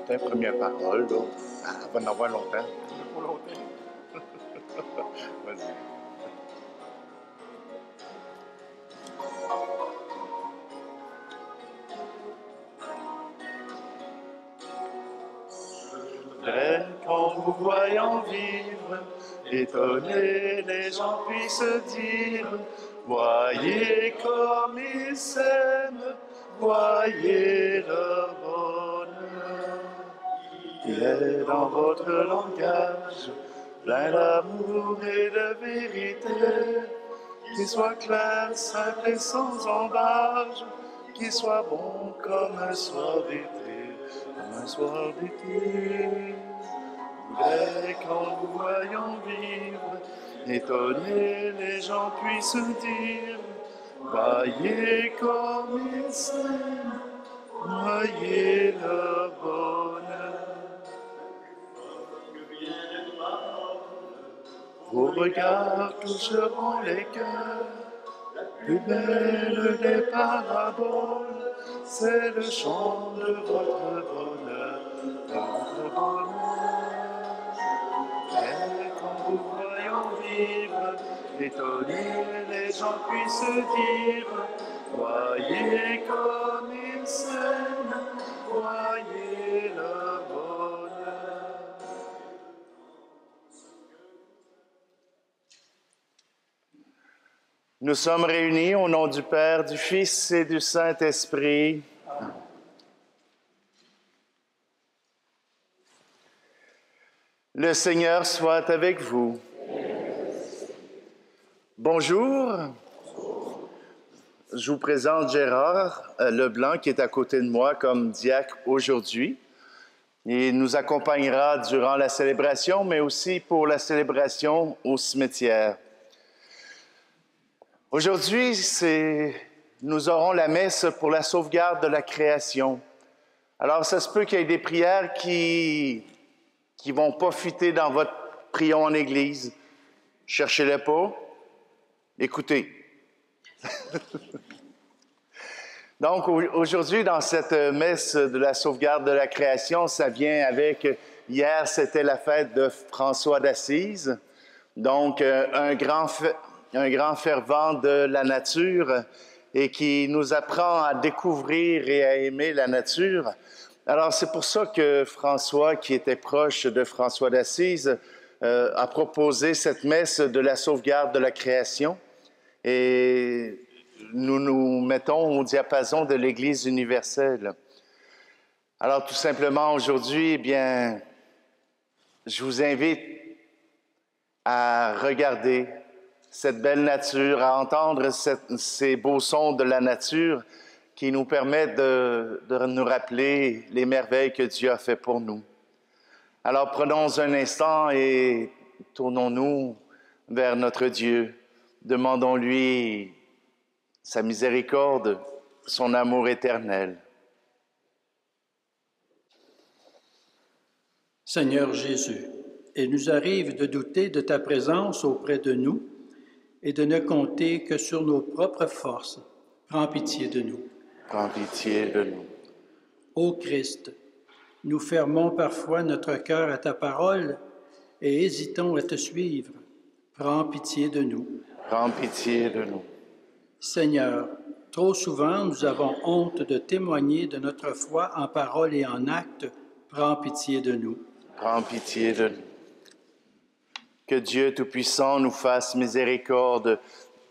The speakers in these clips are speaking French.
Martin, première parole, là. Ah, on va en avoir longtemps. Pas longtemps. Vas-y. Qu'en vous voyant vivre, étonnés, les gens puissent dire, voyez comme ils s'aiment, voyez leur bonheur. Il est dans votre langage, plein d'amour et de vérité, qu'il soit clair, simple et sans embâche, qu'il soit bon comme un soir d'été, comme un soir d'été. Voudrais qu'en vous voyant vivre, étonnés, les gens puissent dire, voyez comme ils s'aiment, voyez leur bonheur. Vos regards toucheront les cœurs, plus belle des paraboles, c'est le chant de votre bonheur, de votre bonheur. Et quand vous voyons vivre, étonnés, les gens puissent dire, voyez comme ils s'aiment, voyez leur bonheur. Nous sommes réunis au nom du Père, du Fils et du Saint-Esprit. Le Seigneur soit avec vous. Bonjour. Je vous présente Gérard Leblanc qui est à côté de moi comme diacre aujourd'hui. Il nous accompagnera durant la célébration, mais aussi pour la célébration au cimetière. Aujourd'hui, nous aurons la messe pour la sauvegarde de la création. Alors, ça se peut qu'il y ait des prières qui vont pas fitter dans votre prion en Église. Cherchez-les pas. Écoutez. Donc, aujourd'hui, dans cette messe de la sauvegarde de la création, ça vient avec... Hier, c'était la fête de François d'Assise. Donc, un grand fervent de la nature et qui nous apprend à découvrir et à aimer la nature. Alors, c'est pour ça que François, qui était proche de François d'Assise, a proposé cette messe de la sauvegarde de la création. Et nous nous mettons au diapason de l'Église universelle. Alors, tout simplement, aujourd'hui, eh bien, je vous invite à regarder cette belle nature, à entendre ces beaux sons de la nature qui nous permettent de nous rappeler les merveilles que Dieu a fait pour nous. Alors prenons un instant et tournons-nous vers notre Dieu. Demandons-lui sa miséricorde, son amour éternel. Seigneur Jésus, il nous arrive de douter de ta présence auprès de nous et de ne compter que sur nos propres forces. Prends pitié de nous. Prends pitié de nous. Ô Christ, nous fermons parfois notre cœur à ta parole et hésitons à te suivre. Prends pitié de nous. Prends pitié de nous. Seigneur, trop souvent nous avons honte de témoigner de notre foi en parole et en acte. Prends pitié de nous. Prends pitié de nous. Que Dieu Tout-Puissant nous fasse miséricorde,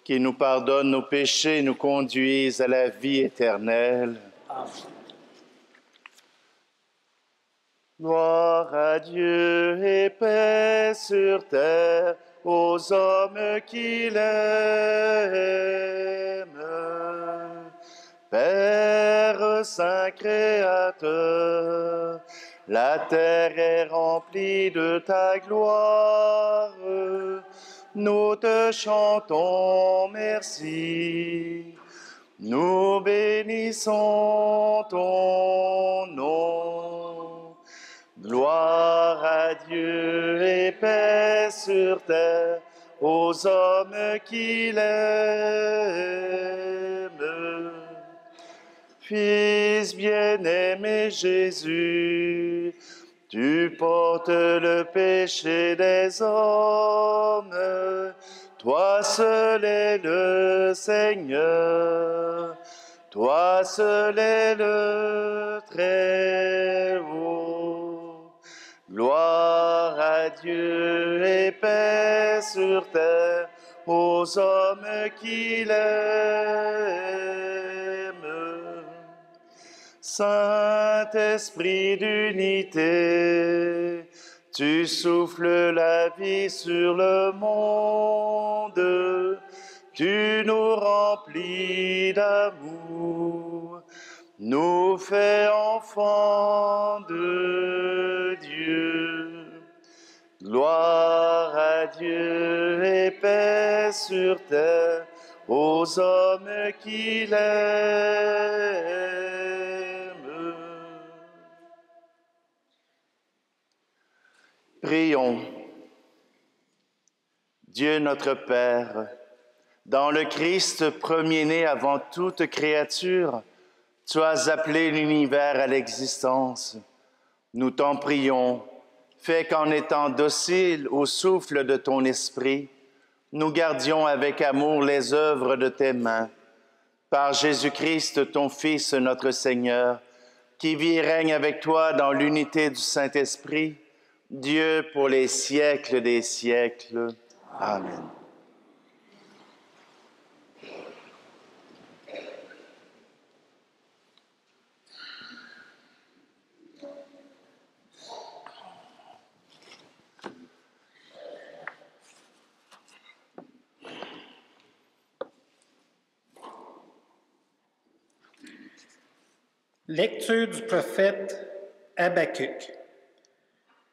qu'il nous pardonne nos péchés, nous conduise à la vie éternelle. Amen. Gloire à Dieu et paix sur terre aux hommes qu'il aime. Père Saint Créateur, la terre est remplie de ta gloire. Nous te chantons merci. Nous bénissons ton nom. Gloire à Dieu et paix sur terre aux hommes qu'il aime. Fils Fils bien-aimé Jésus, tu portes le péché des hommes, toi seul es le Seigneur, toi seul es le Très-Haut. Gloire à Dieu et paix sur terre aux hommes qu'il aime. Saint-Esprit d'unité, tu souffles la vie sur le monde, tu nous remplis d'amour, nous fais enfants de Dieu. Gloire à Dieu et paix sur terre aux hommes qu'il aime. Prions. Dieu notre Père, dans le Christ premier-né avant toute créature, tu as appelé l'univers à l'existence. Nous t'en prions, fais qu'en étant dociles au souffle de ton esprit, nous gardions avec amour les œuvres de tes mains. Par Jésus-Christ, ton Fils, notre Seigneur, qui vit et règne avec toi dans l'unité du Saint-Esprit, Dieu pour les siècles des siècles. Amen. Lecture du prophète Habacuc.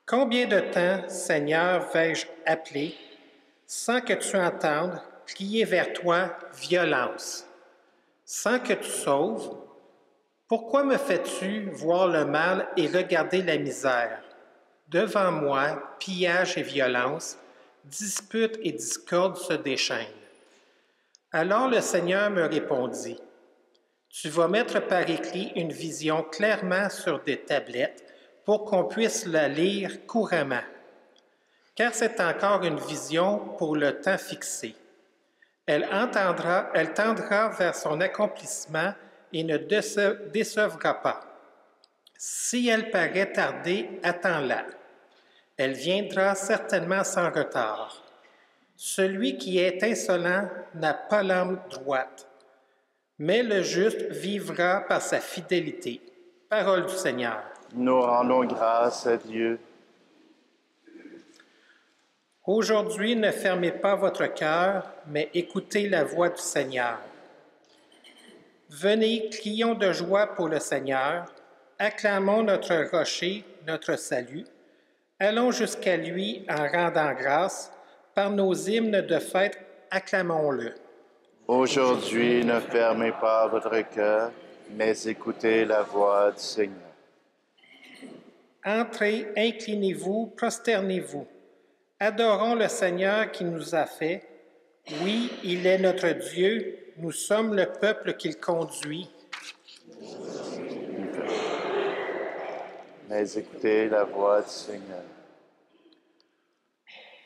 Combien de temps, Seigneur, vais-je appeler, sans que tu entendes crier vers toi violence? Sans que tu sauves, pourquoi me fais-tu voir le mal et regarder la misère? Devant moi, pillage et violence, dispute et discorde se déchaînent. Alors le Seigneur me répondit, tu vas mettre par écrit une vision clairement sur des tablettes pour qu'on puisse la lire couramment. Car c'est encore une vision pour le temps fixé. Elle tendra vers son accomplissement et ne décevra pas. Si elle paraît tarder, attends-la. Elle viendra certainement sans retard. Celui qui est insolent n'a pas l'âme droite, mais le juste vivra par sa fidélité. Parole du Seigneur. Nous rendons grâce à Dieu. Aujourd'hui, ne fermez pas votre cœur, mais écoutez la voix du Seigneur. Venez, crions de joie pour le Seigneur, acclamons notre rocher, notre salut. Allons jusqu'à lui en rendant grâce, par nos hymnes de fête, acclamons-le. Aujourd'hui, ne fermez pas votre cœur, mais écoutez la voix du Seigneur. Entrez, inclinez-vous, prosternez-vous. Adorons le Seigneur qui nous a fait. Oui, il est notre Dieu, nous sommes le peuple qu'il conduit. Mais écoutez la voix du Seigneur.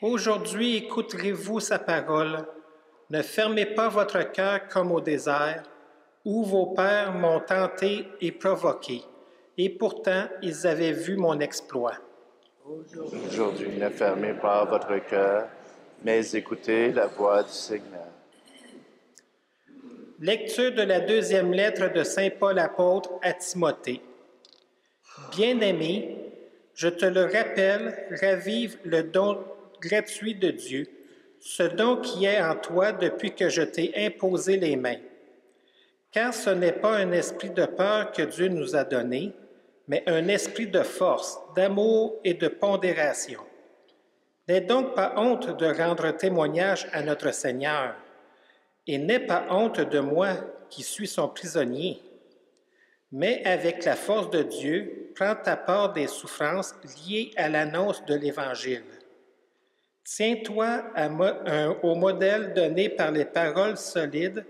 Aujourd'hui, écouterez-vous sa parole. Ne fermez pas votre cœur comme au désert, où vos pères m'ont tenté et provoqué, et pourtant ils avaient vu mon exploit. Aujourd'hui, ne fermez pas votre cœur, mais écoutez la voix du Seigneur. Lecture de la deuxième lettre de saint Paul apôtre à Timothée. Bien-aimé, je te le rappelle, ravive le don gratuit de Dieu, ce don qui est en toi depuis que je t'ai imposé les mains. Car ce n'est pas un esprit de peur que Dieu nous a donné, mais un esprit de force, d'amour et de pondération. N'aie donc pas honte de rendre témoignage à notre Seigneur, et n'aie pas honte de moi qui suis son prisonnier. Mais avec la force de Dieu, prends ta part des souffrances liées à l'annonce de l'Évangile. Tiens-toi au modèle donné par les paroles solides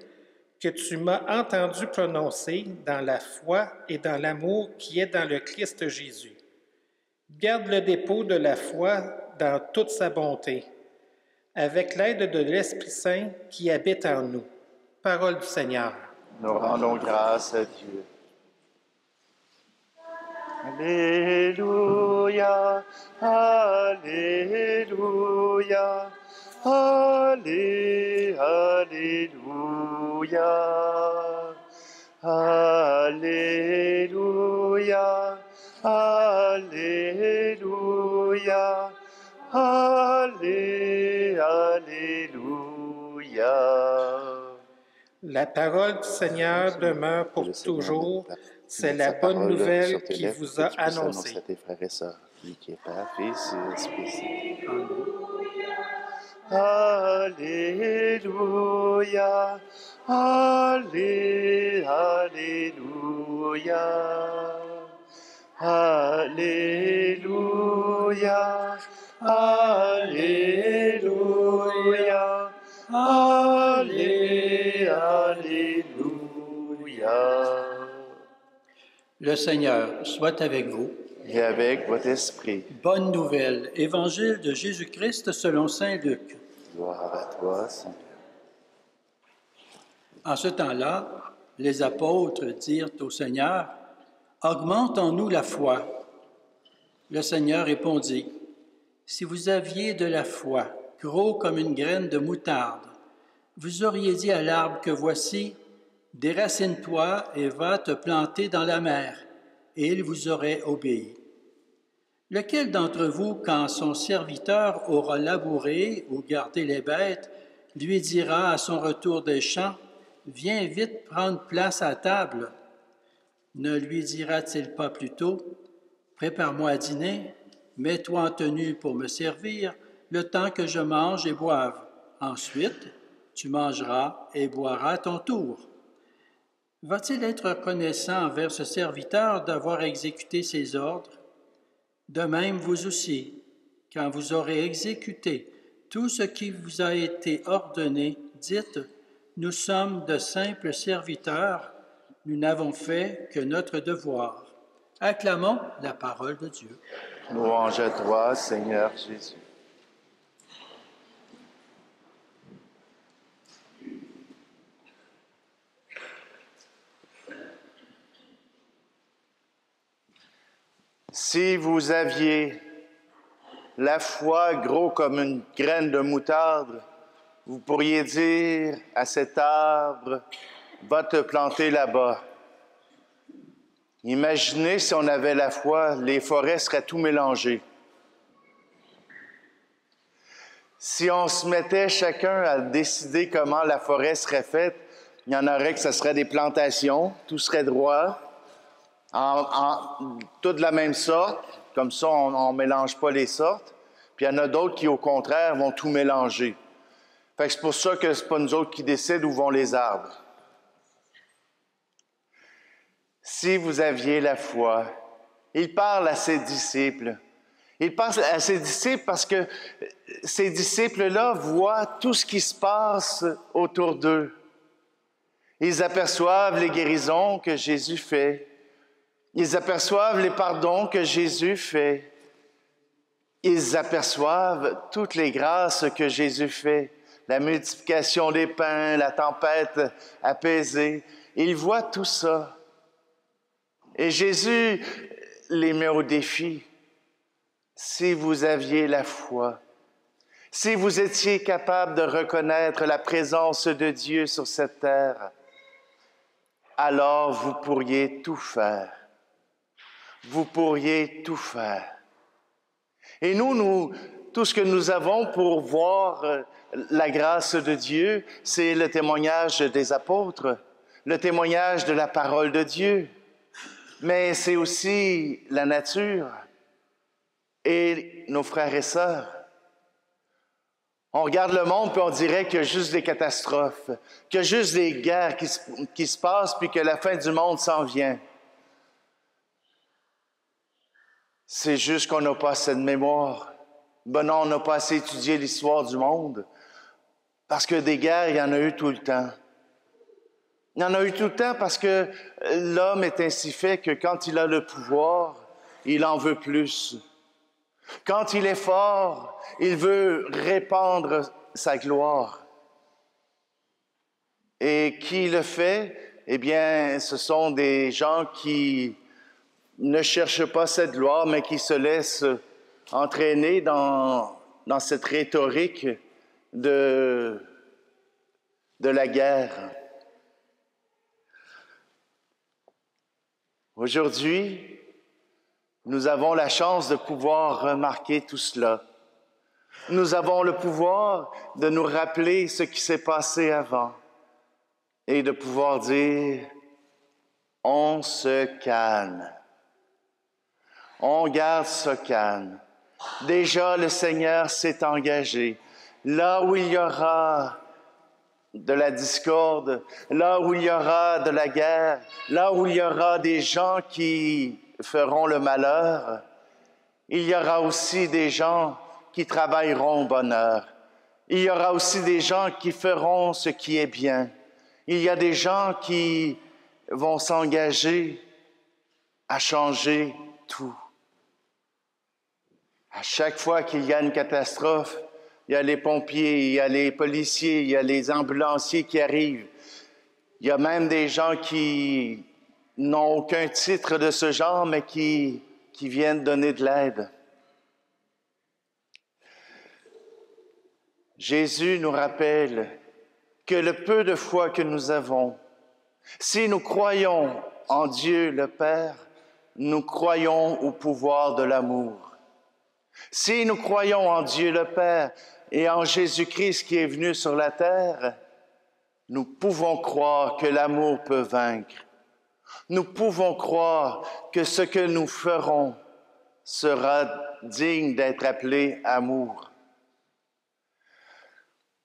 que tu m'as entendu prononcer dans la foi et dans l'amour qui est dans le Christ Jésus. Garde le dépôt de la foi dans toute sa bonté, avec l'aide de l'Esprit Saint qui habite en nous. Parole du Seigneur. Nous rendons grâce à Dieu. Alléluia, Alléluia, Alléluia, Alléluia, Alléluia, Alléluia. La parole du Seigneur demeure pour toujours. C'est la bonne nouvelle qu'il vous a annoncée. Tes frères et sœurs, qui est Père, Fils et Esprit Saint. Alléluia, Alléluia, Alléluia, Alléluia, Alléluia. Le Seigneur soit avec vous. Et avec votre esprit. Bonne nouvelle, Évangile de Jésus-Christ selon saint Luc. Gloire à toi, Seigneur. En ce temps-là, les apôtres dirent au Seigneur, « Augmente en nous la foi. » Le Seigneur répondit, « Si vous aviez de la foi, gros comme une graine de moutarde, vous auriez dit à l'arbre que voici, déracine-toi et va te planter dans la mer, et il vous aurait obéi. Lequel d'entre vous, quand son serviteur aura labouré ou gardé les bêtes, lui dira à son retour des champs, « Viens vite prendre place à table » ne lui dira-t-il pas plutôt, « Prépare-moi à dîner, mets-toi en tenue pour me servir, le temps que je mange et boive. Ensuite, tu mangeras et boiras à ton tour. » Va-t-il être reconnaissant envers ce serviteur d'avoir exécuté ses ordres? De même, vous aussi, quand vous aurez exécuté tout ce qui vous a été ordonné, dites, « Nous sommes de simples serviteurs, nous n'avons fait que notre devoir. » Acclamons la parole de Dieu. Louange à toi, Seigneur Jésus. Si vous aviez la foi gros comme une graine de moutarde, vous pourriez dire à cet arbre, va te planter là-bas. Imaginez si on avait la foi, les forêts seraient tout mélangées. Si on se mettait chacun à décider comment la forêt serait faite, il y en aurait que ce serait des plantations, tout serait droit, toutes de la même sorte, comme ça on ne mélange pas les sortes. Puis il y en a d'autres qui, au contraire, vont tout mélanger. Fait que c'est pour ça que ce n'est pas nous autres qui décident où vont les arbres. Si vous aviez la foi, il parle à ses disciples. Il parle à ses disciples parce que ces disciples-là voient tout ce qui se passe autour d'eux. Ils aperçoivent les guérisons que Jésus fait. Ils aperçoivent les pardons que Jésus fait. Ils aperçoivent toutes les grâces que Jésus fait. La multiplication des pains, la tempête apaisée. Ils voient tout ça. Et Jésus les met au défi. Si vous aviez la foi, si vous étiez capable de reconnaître la présence de Dieu sur cette terre, alors vous pourriez tout faire. Vous pourriez tout faire. Et nous, tout ce que nous avons pour voir la grâce de Dieu, c'est le témoignage des apôtres, le témoignage de la parole de Dieu. Mais c'est aussi la nature et nos frères et sœurs. On regarde le monde puis on dirait qu'il y a juste des catastrophes, qu'il y a juste des guerres qui se passent puis que la fin du monde s'en vient. C'est juste qu'on n'a pas assez de mémoire. Ben non, on n'a pas assez étudié l'histoire du monde. Parce que des guerres, il y en a eu tout le temps. Il y en a eu tout le temps parce que l'homme est ainsi fait que quand il a le pouvoir, il en veut plus. Quand il est fort, il veut répandre sa gloire. Et qui le fait? Eh bien, ce sont des gens qui ne cherchent pas cette gloire, mais qui se laissent entraîner dans cette rhétorique de la guerre. Aujourd'hui, nous avons la chance de pouvoir remarquer tout cela. Nous avons le pouvoir de nous rappeler ce qui s'est passé avant et de pouvoir dire, on se calme. On garde ce calme. Déjà, le Seigneur s'est engagé. Là où il y aura de la discorde, là où il y aura de la guerre, là où il y aura des gens qui feront le malheur, il y aura aussi des gens qui travailleront au bonheur. Il y aura aussi des gens qui feront ce qui est bien. Il y a des gens qui vont s'engager à changer tout. À chaque fois qu'il y a une catastrophe, il y a les pompiers, il y a les policiers, il y a les ambulanciers qui arrivent. Il y a même des gens qui n'ont aucun titre de ce genre, mais qui viennent donner de l'aide. Jésus nous rappelle que le peu de foi que nous avons, si nous croyons en Dieu le Père, nous croyons au pouvoir de l'amour. Si nous croyons en Dieu le Père et en Jésus-Christ qui est venu sur la terre, nous pouvons croire que l'amour peut vaincre. Nous pouvons croire que ce que nous ferons sera digne d'être appelé amour.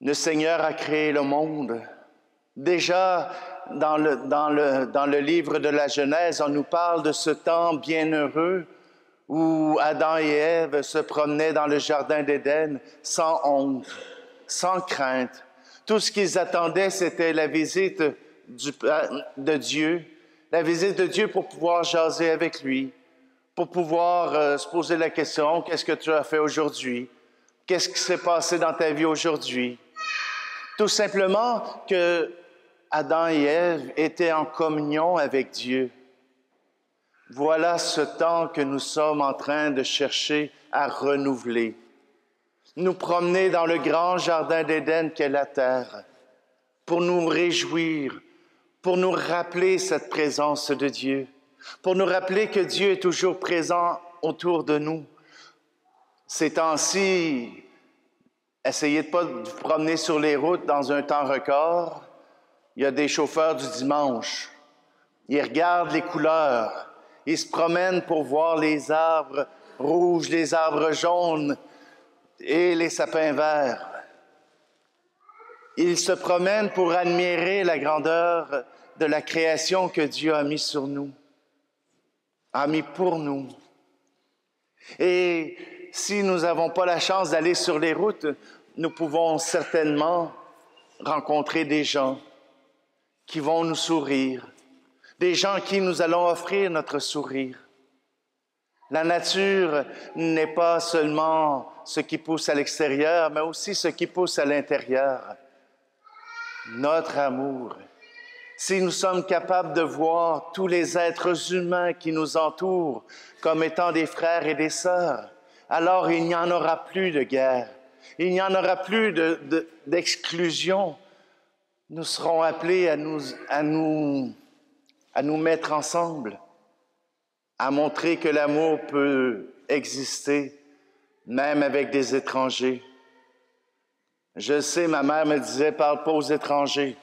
Le Seigneur a créé le monde. Déjà, dans le livre de la Genèse, on nous parle de ce temps bienheureux où Adam et Ève se promenaient dans le jardin d'Éden sans honte, sans crainte. Tout ce qu'ils attendaient, c'était la visite de Dieu, la visite de Dieu pour pouvoir jaser avec lui, pour pouvoir se poser la question, qu'est-ce que tu as fait aujourd'hui? Qu'est-ce qui s'est passé dans ta vie aujourd'hui? Tout simplement que Adam et Ève étaient en communion avec Dieu. Voilà ce temps que nous sommes en train de chercher à renouveler. Nous promener dans le grand jardin d'Éden qu'est la terre, pour nous réjouir, pour nous rappeler cette présence de Dieu, pour nous rappeler que Dieu est toujours présent autour de nous. Ces temps-ci, essayez de ne pas vous promener sur les routes dans un temps record. Il y a des chauffeurs du dimanche. Ils regardent les couleurs. Ils se promènent pour voir les arbres rouges, les arbres jaunes et les sapins verts. Ils se promènent pour admirer la grandeur de la création que Dieu a mis sur nous, a mis pour nous. Et si nous n'avons pas la chance d'aller sur les routes, nous pouvons certainement rencontrer des gens qui vont nous sourire, des gens à qui nous allons offrir notre sourire. La nature n'est pas seulement ce qui pousse à l'extérieur, mais aussi ce qui pousse à l'intérieur. Notre amour. Si nous sommes capables de voir tous les êtres humains qui nous entourent comme étant des frères et des sœurs, alors il n'y en aura plus de guerre, il n'y en aura plus d'exclusion. Nous serons appelés à nous mettre ensemble, à montrer que l'amour peut exister, même avec des étrangers. Je sais, ma mère me disait, parle pas aux étrangers.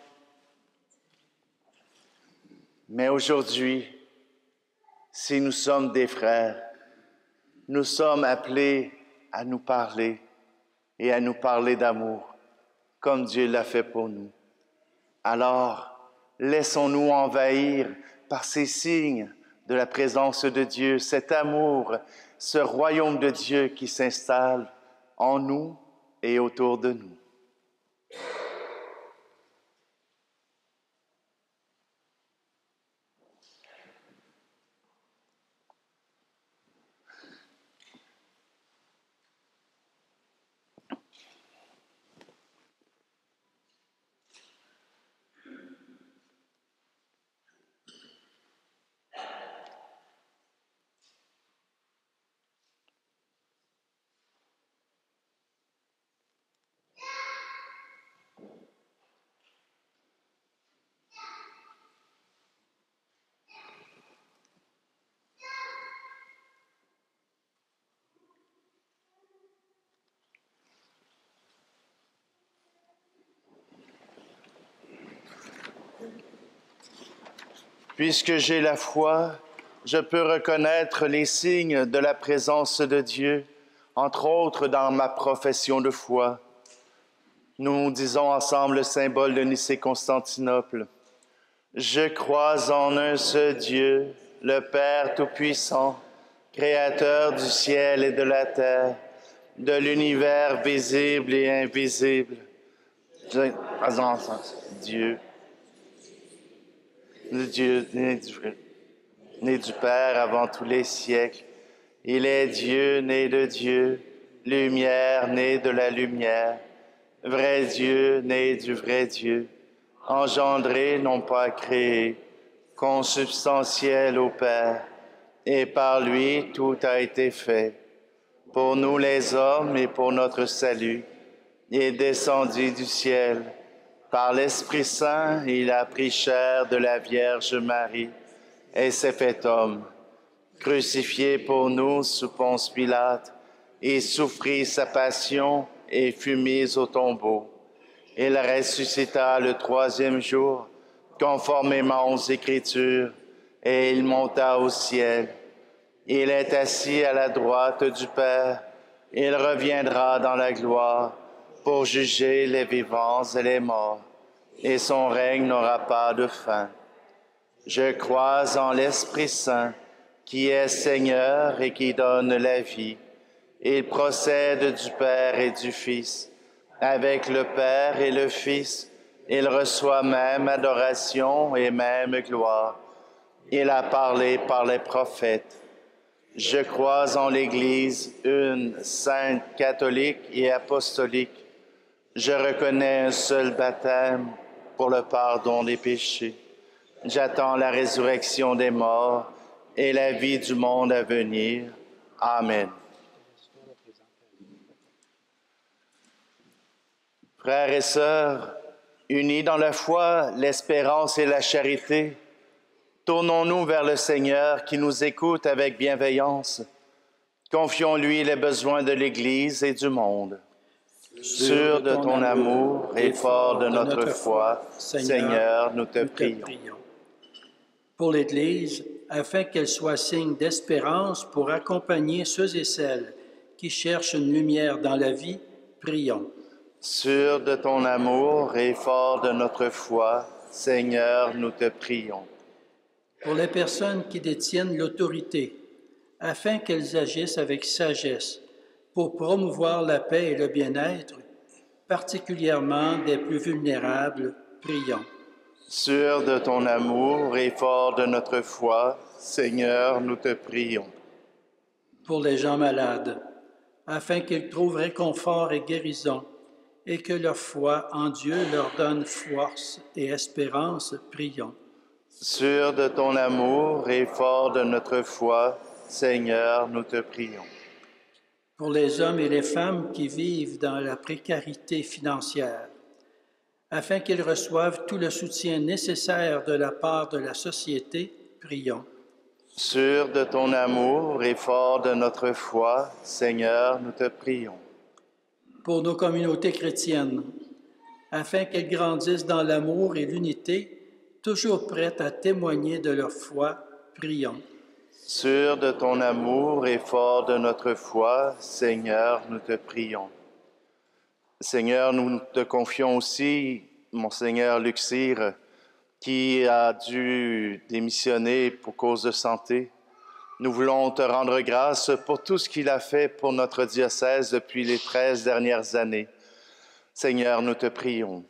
Mais aujourd'hui, si nous sommes des frères, nous sommes appelés à nous parler et à nous parler d'amour, comme Dieu l'a fait pour nous. Alors, laissons-nous envahir par ces signes de la présence de Dieu, cet amour, ce royaume de Dieu qui s'installe en nous et autour de nous. Puisque j'ai la foi, je peux reconnaître les signes de la présence de Dieu, entre autres dans ma profession de foi. Nous disons ensemble le symbole de Nicée-Constantinople. Je crois en un seul Dieu, le Père Tout-Puissant, Créateur du ciel et de la terre, de l'univers visible et invisible. Dieu, le Dieu né du Père avant tous les siècles. Il est Dieu né de Dieu, lumière née de la lumière, vrai Dieu né du vrai Dieu, engendré non pas créé, consubstantiel au Père, et par lui tout a été fait. Pour nous les hommes et pour notre salut, il est descendu du ciel. Par l'Esprit Saint, il a pris chair de la Vierge Marie et s'est fait homme. Crucifié pour nous sous Ponce Pilate, il souffrit sa passion et fut mis au tombeau. Il ressuscita le troisième jour, conformément aux Écritures, et il monta au ciel. Il est assis à la droite du Père. Il reviendra dans la gloire pour juger les vivants et les morts, et son règne n'aura pas de fin. Je crois en l'Esprit Saint, qui est Seigneur et qui donne la vie. Il procède du Père et du Fils. Avec le Père et le Fils, il reçoit même adoration et même gloire. Il a parlé par les prophètes. Je crois en l'Église, une, sainte, catholique et apostolique. Je reconnais un seul baptême pour le pardon des péchés. J'attends la résurrection des morts et la vie du monde à venir. Amen. Frères et sœurs, unis dans la foi, l'espérance et la charité, tournons-nous vers le Seigneur qui nous écoute avec bienveillance. Confions-lui les besoins de l'Église et du monde. Sûr de ton amour et fort de notre foi, Seigneur, nous te prions. Pour l'Église, afin qu'elle soit signe d'espérance pour accompagner ceux et celles qui cherchent une lumière dans la vie, prions. Sûr de ton amour et fort de notre foi, Seigneur, nous te prions. Pour les personnes qui détiennent l'autorité, afin qu'elles agissent avec sagesse pour promouvoir la paix et le bien-être, particulièrement des plus vulnérables, prions. Sûr de ton amour et fort de notre foi, Seigneur, nous te prions. Pour les gens malades, afin qu'ils trouvent réconfort et guérison, et que leur foi en Dieu leur donne force et espérance, prions. Sûr de ton amour et fort de notre foi, Seigneur, nous te prions. Pour les hommes et les femmes qui vivent dans la précarité financière, afin qu'ils reçoivent tout le soutien nécessaire de la part de la société, prions. Sûr de ton amour et fort de notre foi, Seigneur, nous te prions. Pour nos communautés chrétiennes, afin qu'elles grandissent dans l'amour et l'unité, toujours prêtes à témoigner de leur foi, prions. Sûr de ton amour et fort de notre foi, Seigneur, nous te prions. Seigneur, nous te confions aussi Monseigneur Luxire, qui a dû démissionner pour cause de santé. Nous voulons te rendre grâce pour tout ce qu'il a fait pour notre diocèse depuis les 13 dernières années. Seigneur, nous te prions.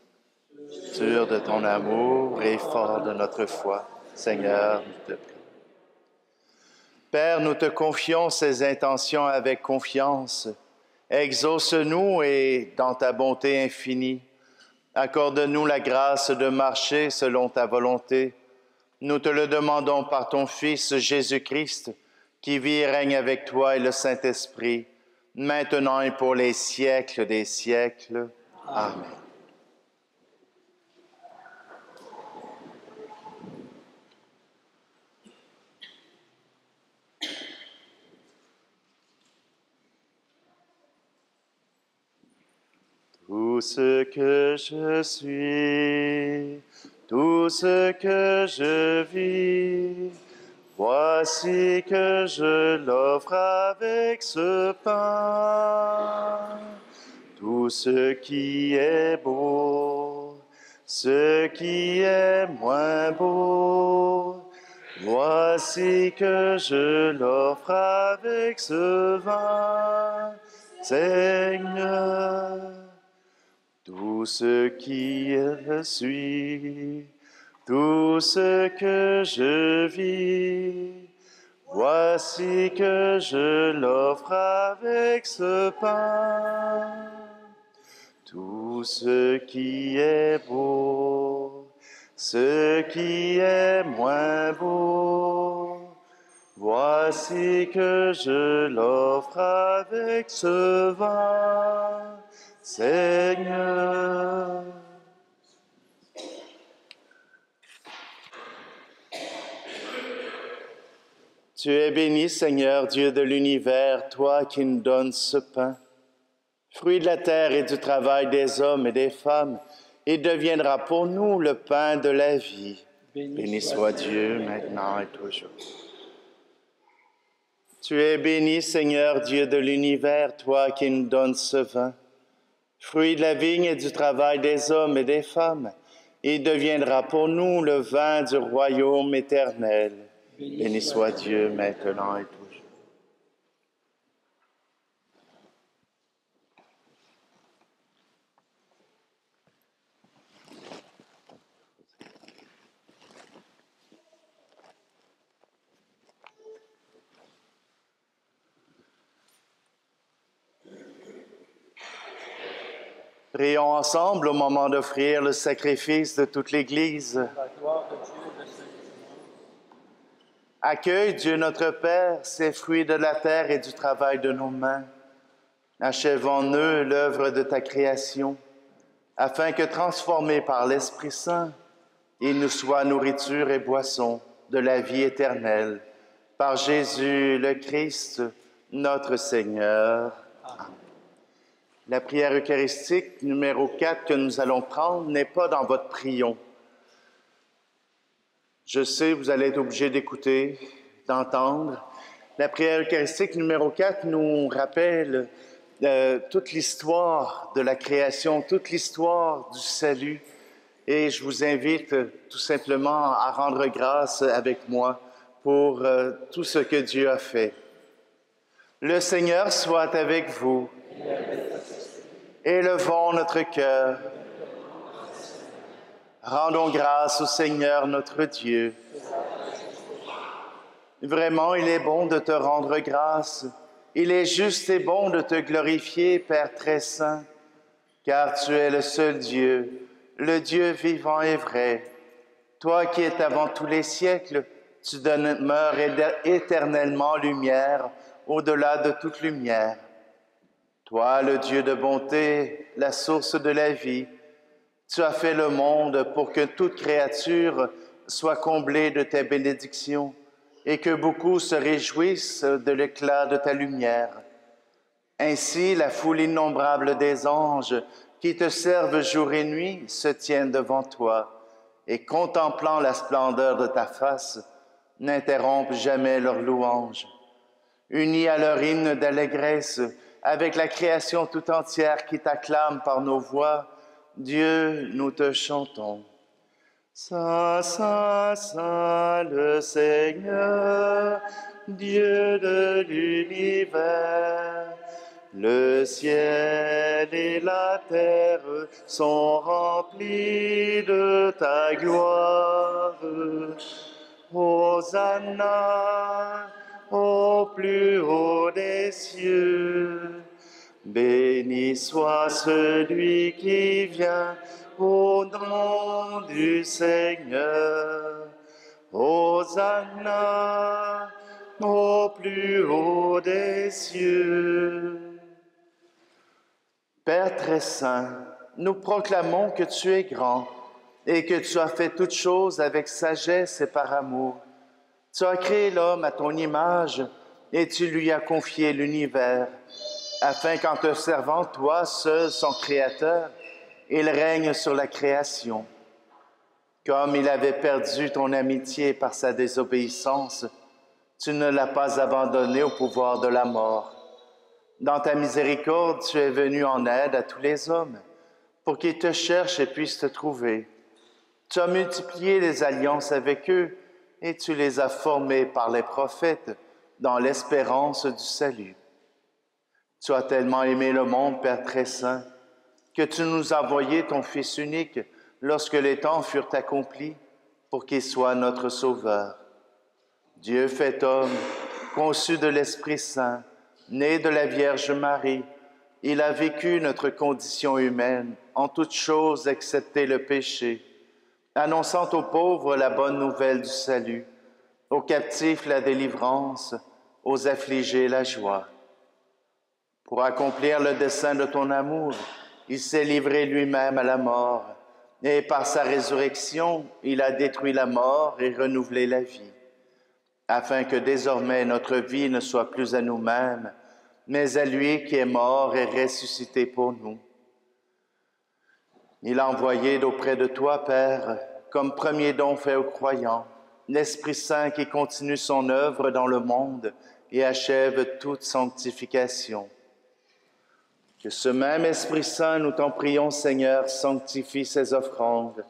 Sûr de ton amour et fort de notre foi, Seigneur, nous te prions. Père, nous te confions ces intentions avec confiance. Exauce-nous et, dans ta bonté infinie, accorde-nous la grâce de marcher selon ta volonté. Nous te le demandons par ton Fils Jésus-Christ, qui vit et règne avec toi et le Saint-Esprit, maintenant et pour les siècles des siècles. Amen. Tout Tout ce que je suis, tout ce que je vis, voici que je l'offre avec ce pain. Tout ce qui est beau, ce qui est moins beau, voici que je l'offre avec ce vin, Seigneur. Tout ce qui suit, tout ce que je vis, voici que je l'offre avec ce pain. Tout ce qui est beau, ce qui est moins beau, voici que je l'offre avec ce vin, Seigneur. Tu es béni, Seigneur, Dieu de l'univers, toi qui nous donnes ce pain, fruit de la terre et du travail des hommes et des femmes, et deviendra pour nous le pain de la vie. Béni soit Dieu, maintenant et toujours. Tu es béni, Seigneur, Dieu de l'univers, toi qui nous donnes ce vin, fruit de la vigne et du travail des hommes et des femmes, et deviendra pour nous le vin du royaume éternel. Béni soit Dieu, maintenant et toujours. Prions ensemble au moment d'offrir le sacrifice de toute l'Église. Accueille, Dieu notre Père, ces fruits de la terre et du travail de nos mains. Achève en eux l'œuvre de ta création, afin que, transformés par l'Esprit Saint, ils nous soient nourriture et boisson de la vie éternelle. Par Jésus le Christ, notre Seigneur. Amen. La prière eucharistique numéro 4 que nous allons prendre n'est pas dans votre prion. Je sais, vous allez être obligés d'écouter, d'entendre. La prière eucharistique numéro 4 nous rappelle toute l'histoire de la création, toute l'histoire du salut. Et je vous invite tout simplement à rendre grâce avec moi pour tout ce que Dieu a fait. Le Seigneur soit avec vous. Élevons notre cœur. Rendons grâce au Seigneur notre Dieu. Vraiment, il est bon de te rendre grâce. Il est juste et bon de te glorifier, Père très saint, car tu es le seul Dieu, le Dieu vivant et vrai. Toi qui es avant tous les siècles, tu demeures éternellement lumière, au-delà de toute lumière. Toi, le Dieu de bonté, la source de la vie, tu as fait le monde pour que toute créature soit comblée de tes bénédictions et que beaucoup se réjouissent de l'éclat de ta lumière. Ainsi, la foule innombrable des anges qui te servent jour et nuit se tiennent devant toi et, contemplant la splendeur de ta face, n'interrompent jamais leur louange. Unis à leur hymne d'allégresse, avec la création tout entière qui t'acclame par nos voix, Dieu, nous te chantons. Saint, Saint, Saint, le Seigneur, Dieu de l'univers. Le ciel et la terre sont remplis de ta gloire. Hosanna au plus haut des cieux. Béni soit celui qui vient au nom du Seigneur. Hosanna au plus haut des cieux. Père très saint, nous proclamons que tu es grand et que tu as fait toutes choses avec sagesse et par amour. Tu as créé l'homme à ton image et tu lui as confié l'univers, afin qu'en te servant, toi seul, son Créateur, il règne sur la création. Comme il avait perdu ton amitié par sa désobéissance, tu ne l'as pas abandonné au pouvoir de la mort. Dans ta miséricorde, tu es venu en aide à tous les hommes, pour qu'ils te cherchent et puissent te trouver. Tu as multiplié les alliances avec eux, et tu les as formés par les prophètes dans l'espérance du salut. Tu as tellement aimé le monde, Père très saint, que tu nous as envoyé ton Fils unique lorsque les temps furent accomplis, pour qu'il soit notre Sauveur. Dieu fait homme, conçu de l'Esprit Saint, né de la Vierge Marie, il a vécu notre condition humaine en toutes choses excepté le péché, annonçant aux pauvres la bonne nouvelle du salut, aux captifs la délivrance, aux affligés la joie. Pour accomplir le dessein de ton amour, il s'est livré lui-même à la mort, et par sa résurrection, il a détruit la mort et renouvelé la vie, afin que désormais notre vie ne soit plus à nous-mêmes, mais à lui qui est mort et ressuscité pour nous. Il a envoyé d'auprès de toi, Père, comme premier don fait aux croyants, l'Esprit Saint qui continue son œuvre dans le monde et achève toute sanctification. Que ce même Esprit Saint, nous t'en prions, Seigneur, sanctifie ces offrandes,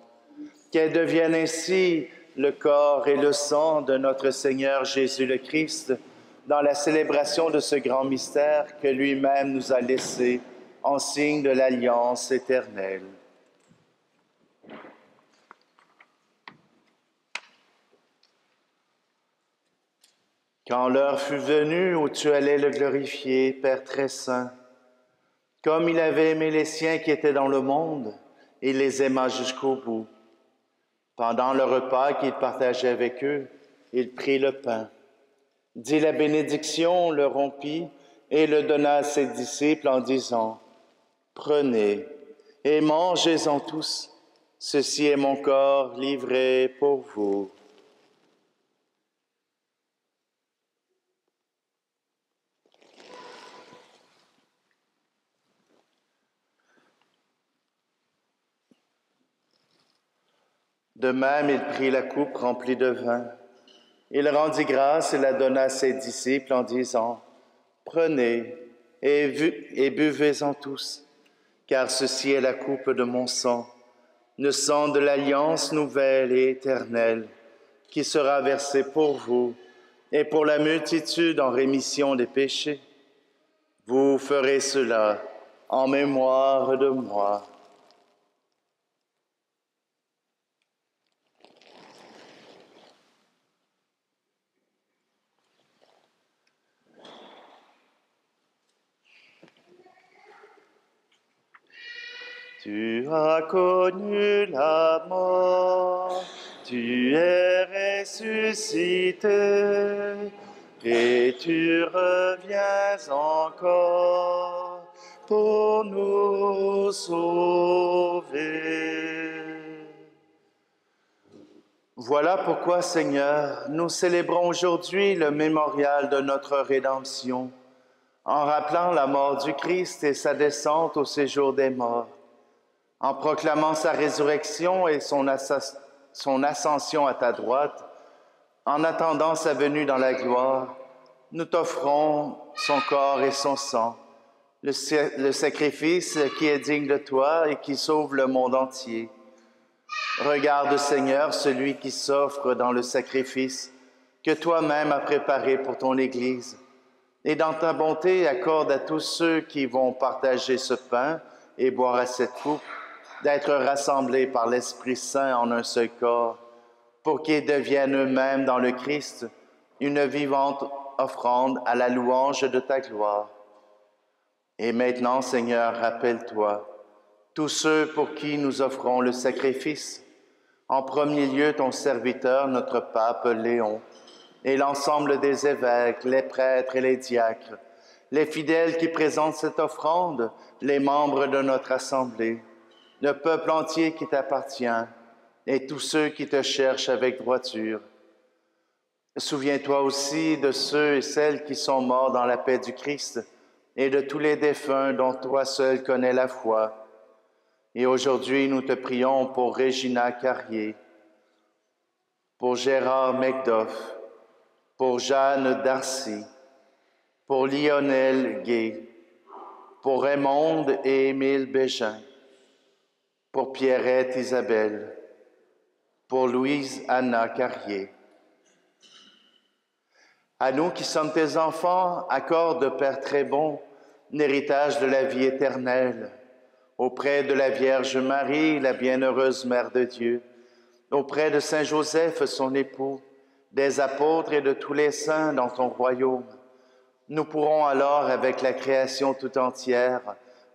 qu'elles deviennent ainsi le corps et le sang de notre Seigneur Jésus le Christ, dans la célébration de ce grand mystère que lui-même nous a laissé en signe de l'alliance éternelle. Quand l'heure fut venue où tu allais le glorifier, Père très saint, comme il avait aimé les siens qui étaient dans le monde, il les aima jusqu'au bout. Pendant le repas qu'il partageait avec eux, il prit le pain, dit la bénédiction, le rompit et le donna à ses disciples en disant, « Prenez et mangez-en tous, ceci est mon corps livré pour vous. » De même, il prit la coupe remplie de vin. Il rendit grâce et la donna à ses disciples en disant, « Prenez et buvez-en tous, car ceci est la coupe de mon sang, le sang de l'alliance nouvelle et éternelle, qui sera versé pour vous et pour la multitude en rémission des péchés. Vous ferez cela en mémoire de moi. » Tu as connu la mort, tu es ressuscité, et tu reviens encore pour nous sauver. Voilà pourquoi, Seigneur, nous célébrons aujourd'hui le mémorial de notre rédemption, en rappelant la mort du Christ et sa descente au séjour des morts. En proclamant sa résurrection et son ascension à ta droite, en attendant sa venue dans la gloire, nous t'offrons son corps et son sang, le sacrifice qui est digne de toi et qui sauve le monde entier. Regarde, Seigneur, celui qui s'offre dans le sacrifice que toi-même as préparé pour ton Église, et dans ta bonté, accorde à tous ceux qui vont partager ce pain et boire à cette coupe, d'être rassemblés par l'Esprit Saint en un seul corps, pour qu'ils deviennent eux-mêmes dans le Christ une vivante offrande à la louange de ta gloire. Et maintenant, Seigneur, rappelle-toi tous ceux pour qui nous offrons le sacrifice, en premier lieu ton serviteur, notre pape Léon, et l'ensemble des évêques, les prêtres et les diacres, les fidèles qui présentent cette offrande, les membres de notre assemblée, le peuple entier qui t'appartient et tous ceux qui te cherchent avec droiture. Souviens-toi aussi de ceux et celles qui sont morts dans la paix du Christ et de tous les défunts dont toi seul connais la foi. Et aujourd'hui, nous te prions pour Régina Carrier, pour Gérard Macduff, pour Jeanne Darcy, pour Lionel Gay, pour Raymond et Émile Bégin, pour Pierrette Isabelle, pour Louise Anna Carrier. À nous qui sommes tes enfants, accorde, Père très bon, l'héritage de la vie éternelle, auprès de la Vierge Marie, la bienheureuse Mère de Dieu, auprès de Saint Joseph, son époux, des apôtres et de tous les saints dans ton royaume. Nous pourrons alors, avec la création tout entière,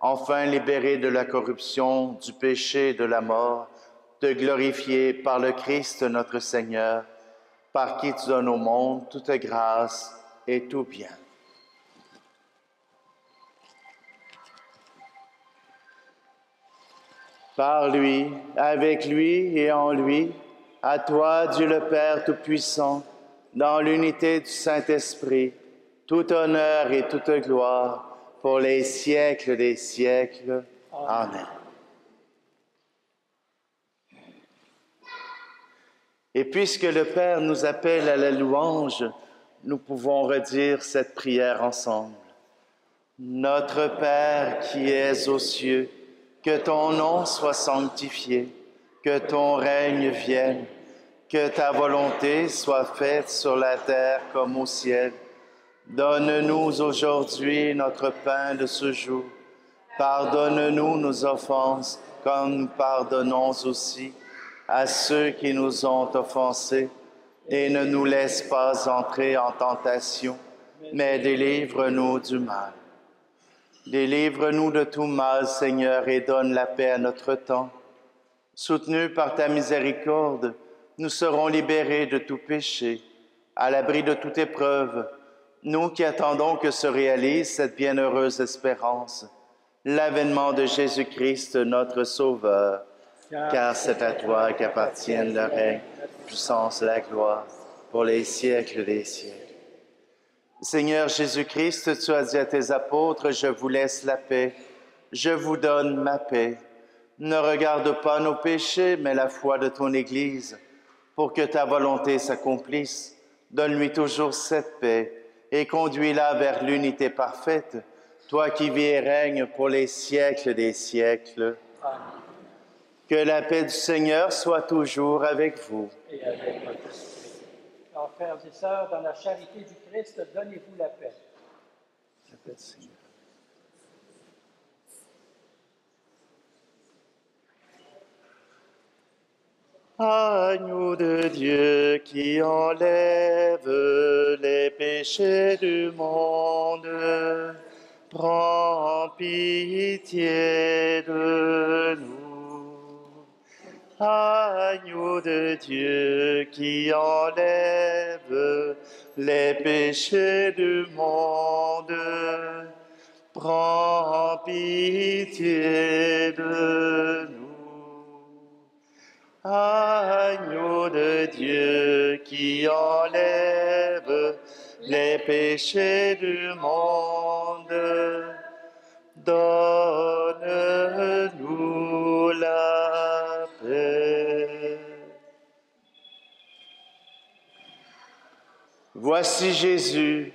enfin libérés de la corruption, du péché et de la mort, te glorifier par le Christ notre Seigneur, par qui tu donnes au monde toute grâce et tout bien. Par lui, avec lui et en lui, à toi, Dieu le Père Tout-Puissant, dans l'unité du Saint-Esprit, tout honneur et toute gloire pour les siècles des siècles. Amen. Et puisque le Père nous appelle à la louange, nous pouvons redire cette prière ensemble. Notre Père qui es aux cieux, que ton nom soit sanctifié, que ton règne vienne, que ta volonté soit faite sur la terre comme au ciel. Donne-nous aujourd'hui notre pain de ce jour. Pardonne-nous nos offenses, comme nous pardonnons aussi à ceux qui nous ont offensés. Et ne nous laisse pas entrer en tentation, mais délivre-nous du mal. Délivre-nous de tout mal, Seigneur, et donne la paix à notre temps. Soutenus par ta miséricorde, nous serons libérés de tout péché, à l'abri de toute épreuve, nous qui attendons que se réalise cette bienheureuse espérance, l'avènement de Jésus-Christ, notre Sauveur. Car c'est à toi qu'appartiennent le règne, la puissance et la gloire, pour les siècles des siècles. Seigneur Jésus-Christ, tu as dit à tes apôtres, je vous laisse la paix, je vous donne ma paix. Ne regarde pas nos péchés, mais la foi de ton Église, pour que ta volonté s'accomplisse. Donne-lui toujours cette paix et conduis-la vers l'unité parfaite, toi qui vis et règnes pour les siècles des siècles. Amen. Que la paix du Seigneur soit toujours avec vous. Et avec votre esprit. Alors, frères et sœurs, dans la charité du Christ, donnez-vous la paix. La paix du Seigneur. Agneau de Dieu qui enlève les péchés du monde, prends pitié de nous. Agneau de Dieu qui enlève les péchés du monde, prends pitié de nous. Agneau de Dieu qui enlève les péchés du monde, donne-nous la paix. Voici Jésus,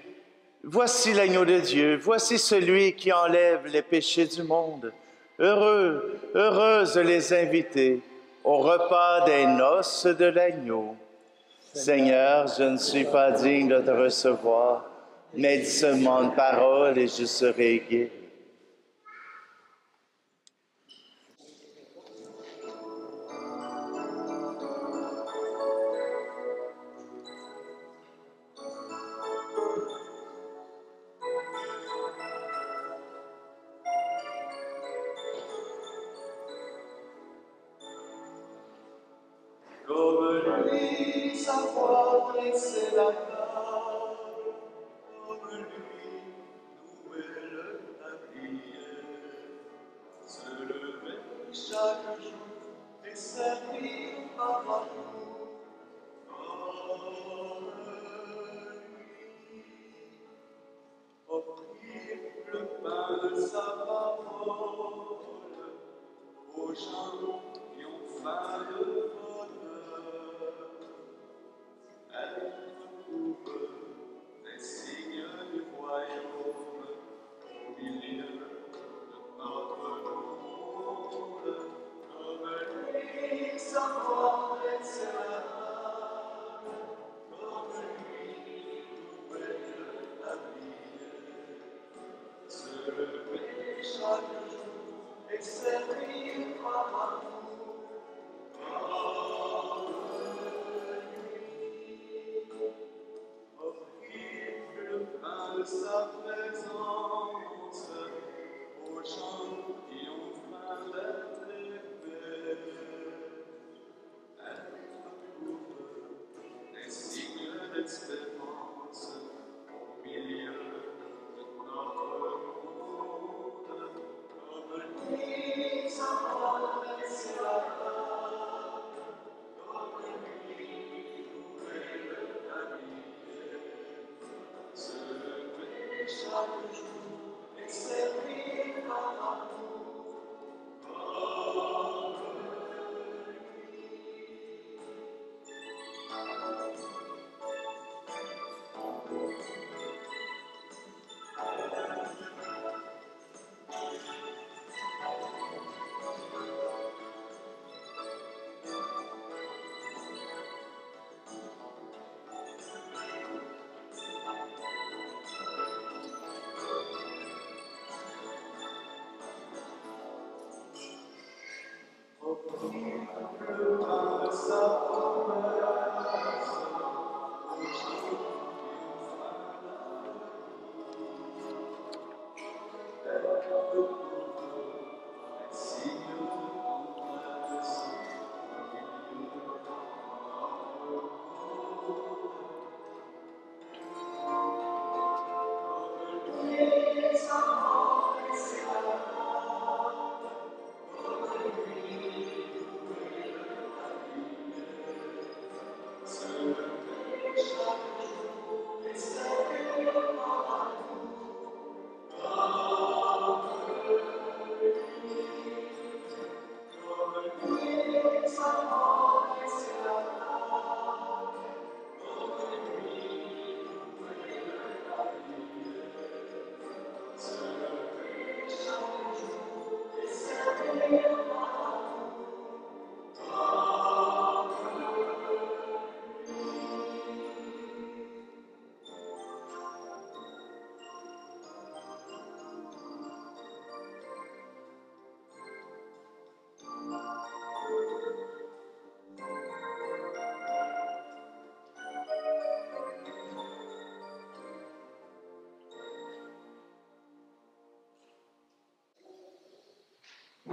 voici l'agneau de Dieu, voici celui qui enlève les péchés du monde. Heureux, heureuses les invités au repas des noces de l'agneau. Seigneur, je ne suis pas digne de te recevoir, mais dis seulement une parole et je serai guéri.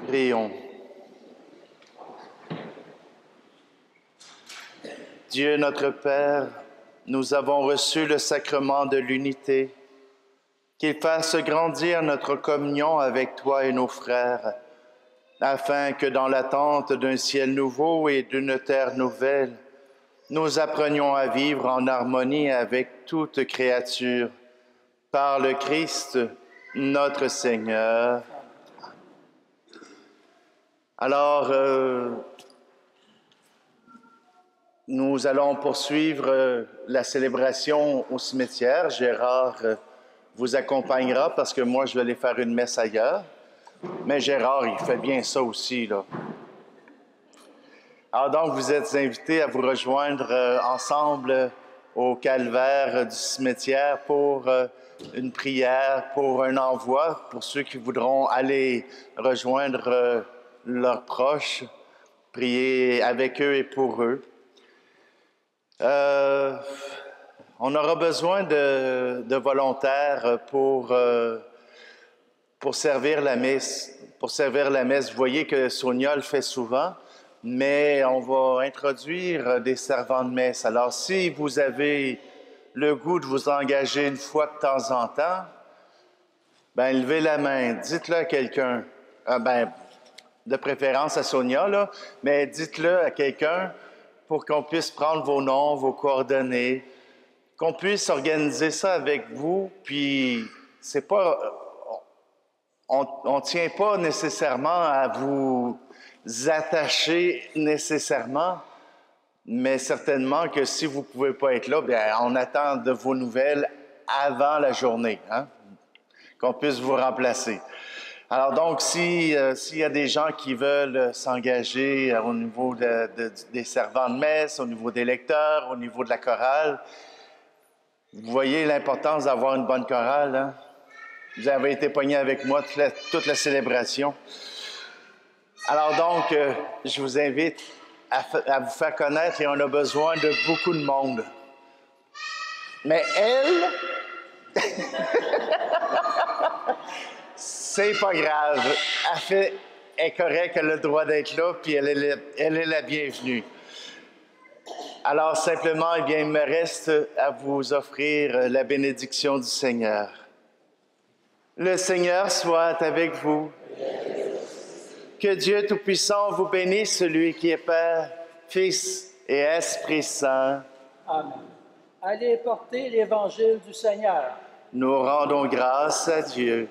Prions. Dieu notre Père, nous avons reçu le sacrement de l'unité, qu'il fasse grandir notre communion avec toi et nos frères, afin que dans l'attente d'un ciel nouveau et d'une terre nouvelle, nous apprenions à vivre en harmonie avec toute créature, par le Christ, notre Seigneur. Alors, nous allons poursuivre la célébration au cimetière. Gérard vous accompagnera parce que moi, je vais aller faire une messe ailleurs. Mais Gérard, il fait bien ça aussi, là. Alors donc, vous êtes invités à vous rejoindre ensemble au calvaire du cimetière pour une prière, pour un envoi, pour ceux qui voudront aller rejoindre leurs proches, prier avec eux et pour eux. On aura besoin de volontaires pour servir la messe. Pour servir la messe, vous voyez que Sonia le fait souvent, mais on va introduire des servants de messe. Alors, si vous avez le goût de vous engager une fois de temps en temps, ben levez la main, dites-le à quelqu'un. De préférence à Sonia, là, mais dites-le à quelqu'un pour qu'on puisse prendre vos noms, vos coordonnées, qu'on puisse organiser ça avec vous, puis c'est pas... On tient pas nécessairement à vous attacher nécessairement, mais certainement que si vous pouvez pas être là, bien, on attend de vos nouvelles avant la journée, hein, qu'on puisse vous remplacer. Alors donc, s'il y a des gens qui veulent s'engager au niveau des servants de messe, au niveau des lecteurs, au niveau de la chorale, vous voyez l'importance d'avoir une bonne chorale, hein? Vous avez été pognés avec moi toute la célébration. Alors donc, je vous invite à vous faire connaître et on a besoin de beaucoup de monde. Mais C'est pas grave. Elle est correcte, elle a le droit d'être là, puis elle est la bienvenue. Alors simplement, eh bien, il me reste à vous offrir la bénédiction du Seigneur. Le Seigneur soit avec vous. Que Dieu Tout-Puissant vous bénisse, celui qui est Père, Fils et Esprit Saint. Amen. Allez porter l'Évangile du Seigneur. Nous rendons grâce à Dieu.